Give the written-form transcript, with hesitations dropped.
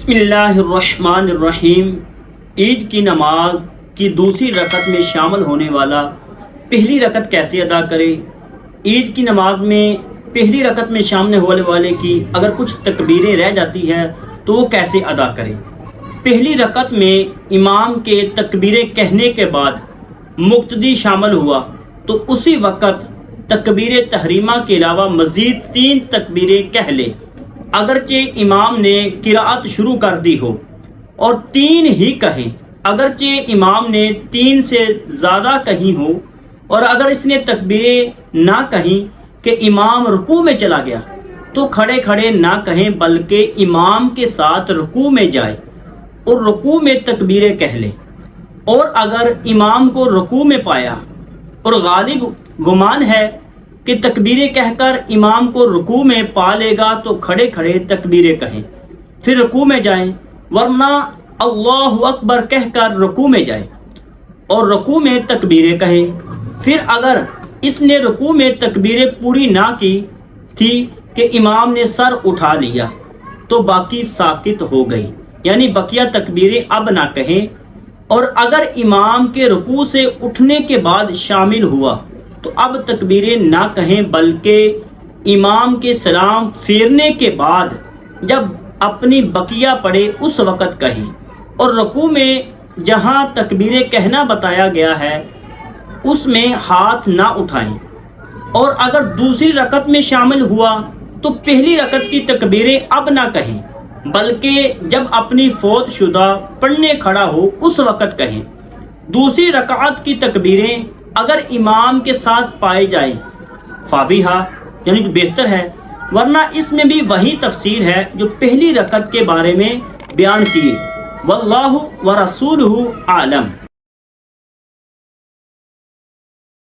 بسم اللہ الرحمن الرحیم۔ عید کی نماز کی دوسری رکعت میں شامل ہونے والا پہلی رکعت کیسے ادا کرے؟ عید کی نماز میں پہلی رکعت میں شامل ہونے والے کی اگر کچھ تکبیریں رہ جاتی ہیں تو وہ کیسے ادا کرے؟ پہلی رکعت میں امام کے تکبیریں کہنے کے بعد مقتدی شامل ہوا تو اسی وقت تکبیر تحریمہ کے علاوہ مزید 3 تکبیریں کہہ لے، اگرچہ امام نے قرأت شروع کر دی ہو، اور 3 ہی کہیں اگرچہ امام نے 3 سے زیادہ کہیں ہو، اور اگر اس نے تکبیریں نہ کہیں کہ امام رکوع میں چلا گیا تو کھڑے کھڑے نہ کہیں بلکہ امام کے ساتھ رکوع میں جائے اور رکوع میں تکبیریں کہہ لے، اور اگر امام کو رکوع میں پایا اور غالب گمان ہے کہ تکبیریں کہہ کر امام کو رکوع میں پا لے گا تو کھڑے کھڑے تکبیریں کہیں، پھر رکوع میں جائیں، ورنہ اللہ اکبر کہہ کر رکوع میں جائے اور رکوع میں تکبیریں کہے۔ پھر اگر اس نے رکوع میں تکبیریں پوری نہ کی تھی کہ امام نے سر اٹھا لیا تو باقی ساکت ہو گئی، یعنی بقیہ تکبیریں اب نہ کہیں، اور اگر امام کے رکوع سے اٹھنے کے بعد شامل ہوا تو اب تکبیریں نہ کہیں بلکہ امام کے سلام پھیرنے کے بعد جب اپنی بقیہ پڑھے اس وقت کہیں، اور رکوع میں جہاں تکبیریں کہنا بتایا گیا ہے اس میں ہاتھ نہ اٹھائیں، اور اگر دوسری رکعت میں شامل ہوا تو پہلی رکعت کی تکبیریں اب نہ کہیں بلکہ جب اپنی فوت شدہ پڑھنے کھڑا ہو اس وقت کہیں۔ دوسری رکعت کی تکبیریں اگر امام کے ساتھ پائے جائیں فابیہا، یعنی بہتر ہے، ورنہ اس میں بھی وہی تفسیر ہے جو پہلی رکعت کے بارے میں بیان کی۔ واللہ ورسولہ عالم۔